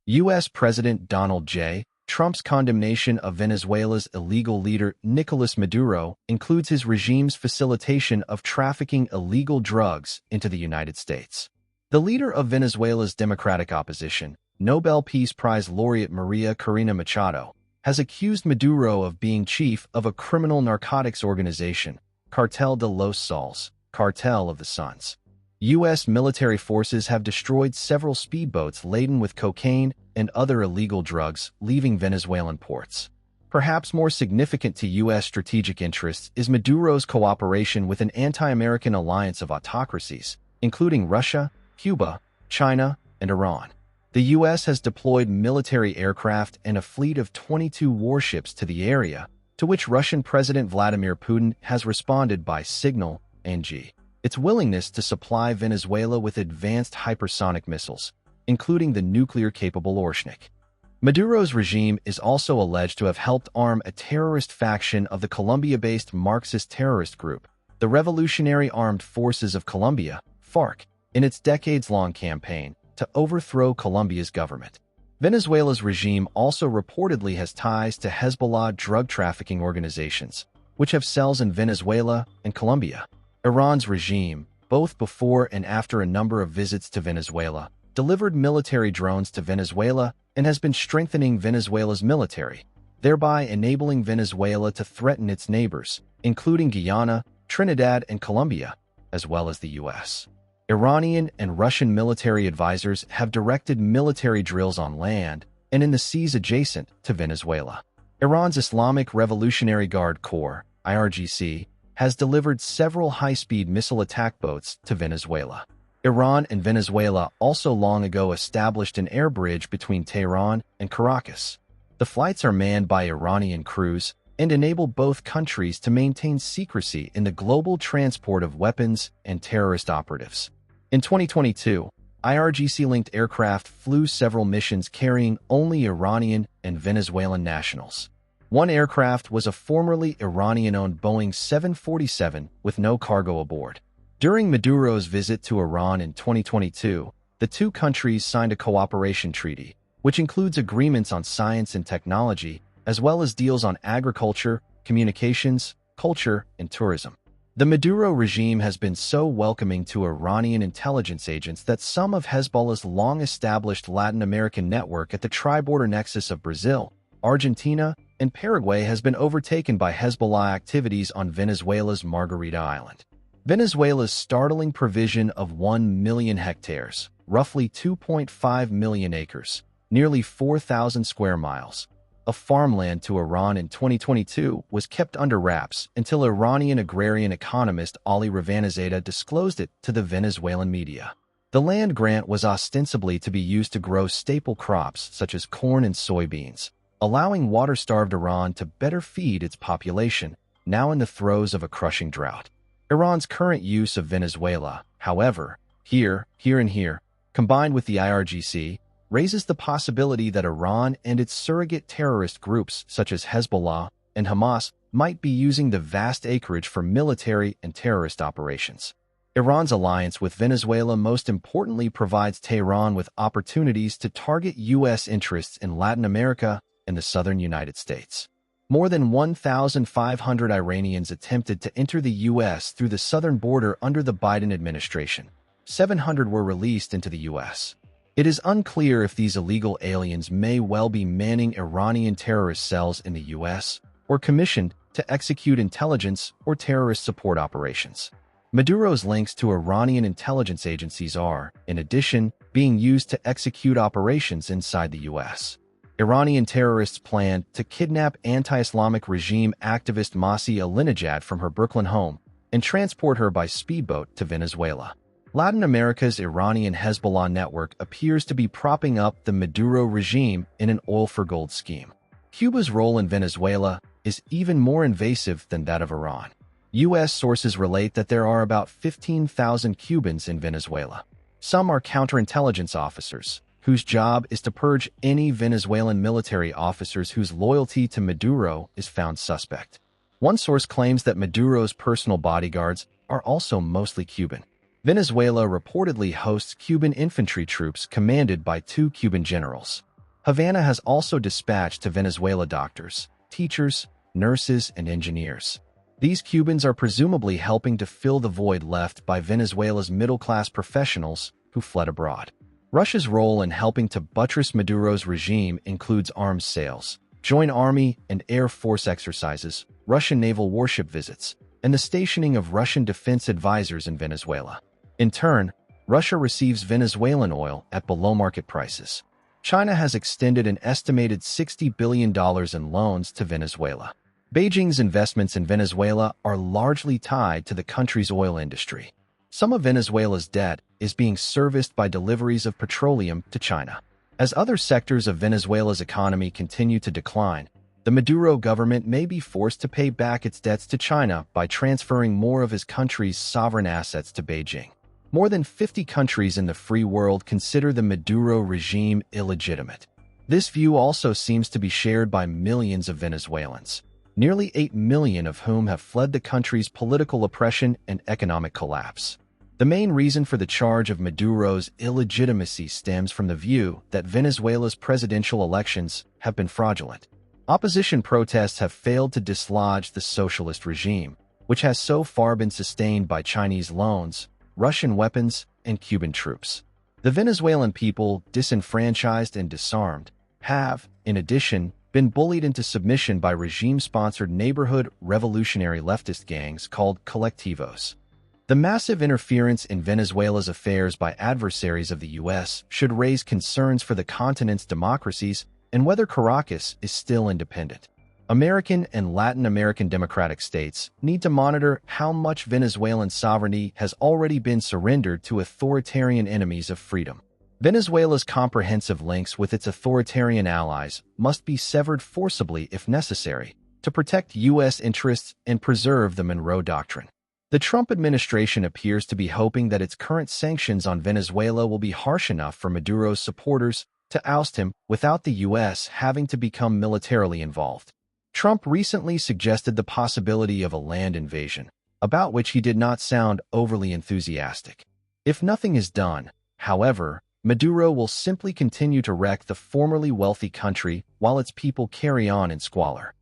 U.S. President Donald J. Trump's condemnation of Venezuela's illegal leader Nicolas Maduro includes his regime's facilitation of trafficking illegal drugs into the United States. The leader of Venezuela's democratic opposition, Nobel Peace Prize laureate Maria Corina Machado, has accused Maduro of being chief of a criminal narcotics organization, Cartel de los Soles, Cartel of the Suns. U.S. military forces have destroyed several speedboats laden with cocaine and other illegal drugs leaving Venezuelan ports. Perhaps more significant to U.S. strategic interests is Maduro's cooperation with an anti-American alliance of autocracies, including Russia, Cuba, China, and Iran. The U.S. has deployed military aircraft and a fleet of 22 warships to the area, to which Russian President Vladimir Putin has responded by signal and its willingness to supply Venezuela with advanced hypersonic missiles, including the nuclear-capable Orshnik. Maduro's regime is also alleged to have helped arm a terrorist faction of the Colombia-based Marxist terrorist group, the Revolutionary Armed Forces of Colombia, FARC, in its decades-long campaign to overthrow Colombia's government. Venezuela's regime also reportedly has ties to Hezbollah drug trafficking organizations, which have cells in Venezuela and Colombia. Iran's regime, both before and after a number of visits to Venezuela, delivered military drones to Venezuela and has been strengthening Venezuela's military, thereby enabling Venezuela to threaten its neighbors, including Guyana, Trinidad, and Colombia, as well as the U.S. Iranian and Russian military advisors have directed military drills on land and in the seas adjacent to Venezuela. Iran's Islamic Revolutionary Guard Corps, IRGC, has delivered several high-speed missile attack boats to Venezuela. Iran and Venezuela also long ago established an air bridge between Tehran and Caracas. The flights are manned by Iranian crews and enable both countries to maintain secrecy in the global transport of weapons and terrorist operatives. In 2022, IRGC-linked aircraft flew several missions carrying only Iranian and Venezuelan nationals. One aircraft was a formerly Iranian-owned Boeing 747 with no cargo aboard. During Maduro's visit to Iran in 2022, the two countries signed a cooperation treaty, which includes agreements on science and technology, as well as deals on agriculture, communications, culture, and tourism. The Maduro regime has been so welcoming to Iranian intelligence agents that some of Hezbollah's long-established Latin American network at the tri-border nexus of Brazil, Argentina, and Paraguay has been overtaken by Hezbollah activities on Venezuela's Margarita Island. Venezuela's startling provision of 1 million hectares, roughly 2.5 million acres, nearly 4,000 square miles, of farmland to Iran in 2022 was kept under wraps until Iranian agrarian economist Ali Ravanizadeh disclosed it to the Venezuelan media. The land grant was ostensibly to be used to grow staple crops such as corn and soybeans, allowing water-starved Iran to better feed its population, now in the throes of a crushing drought. Iran's current use of Venezuela, however, here, combined with the IRGC, raises the possibility that Iran and its surrogate terrorist groups such as Hezbollah and Hamas might be using the vast acreage for military and terrorist operations. Iran's alliance with Venezuela most importantly provides Tehran with opportunities to target U.S. interests in Latin America and the southern United States. More than 1,500 Iranians attempted to enter the U.S. through the southern border under the Biden administration. 700 were released into the U.S. It is unclear if these illegal aliens may well be manning Iranian terrorist cells in the U.S. or commissioned to execute intelligence or terrorist support operations. Maduro's links to Iranian intelligence agencies are, in addition, being used to execute operations inside the U.S. Iranian terrorists planned to kidnap anti-Islamic regime activist Masih Alinejad from her Brooklyn home and transport her by speedboat to Venezuela. Latin America's Iranian Hezbollah network appears to be propping up the Maduro regime in an oil-for-gold scheme. Cuba's role in Venezuela is even more invasive than that of Iran. U.S. sources relate that there are about 15,000 Cubans in Venezuela. Some are counterintelligence officers, whose job is to purge any Venezuelan military officers whose loyalty to Maduro is found suspect. One source claims that Maduro's personal bodyguards are also mostly Cuban. Venezuela reportedly hosts Cuban infantry troops commanded by 2 Cuban generals. Havana has also dispatched to Venezuela doctors, teachers, nurses, and engineers. These Cubans are presumably helping to fill the void left by Venezuela's middle-class professionals who fled abroad. Russia's role in helping to buttress Maduro's regime includes arms sales, joint army and air force exercises, Russian naval warship visits, and the stationing of Russian defense advisors in Venezuela. In turn, Russia receives Venezuelan oil at below-market prices. China has extended an estimated $60 billion in loans to Venezuela. Beijing's investments in Venezuela are largely tied to the country's oil industry. Some of Venezuela's debt is being serviced by deliveries of petroleum to China. As other sectors of Venezuela's economy continue to decline, the Maduro government may be forced to pay back its debts to China by transferring more of his country's sovereign assets to Beijing. More than 50 countries in the free world consider the Maduro regime illegitimate. This view also seems to be shared by millions of Venezuelans, nearly 8 million of whom have fled the country's political oppression and economic collapse. The main reason for the charge of Maduro's illegitimacy stems from the view that Venezuela's presidential elections have been fraudulent. Opposition protests have failed to dislodge the socialist regime, which has so far been sustained by Chinese loans, Russian weapons, and Cuban troops. The Venezuelan people, disenfranchised and disarmed, have, in addition, been bullied into submission by regime-sponsored neighborhood revolutionary leftist gangs called colectivos. The massive interference in Venezuela's affairs by adversaries of the U.S. should raise concerns for the continent's democracies and whether Caracas is still independent. American and Latin American democratic states need to monitor how much Venezuelan sovereignty has already been surrendered to authoritarian enemies of freedom. Venezuela's comprehensive links with its authoritarian allies must be severed forcibly if necessary to protect U.S. interests and preserve the Monroe Doctrine. The Trump administration appears to be hoping that its current sanctions on Venezuela will be harsh enough for Maduro's supporters to oust him without the U.S. having to become militarily involved. Trump recently suggested the possibility of a land invasion, about which he did not sound overly enthusiastic. If nothing is done, however, Maduro will simply continue to wreck the formerly wealthy country while its people carry on in squalor.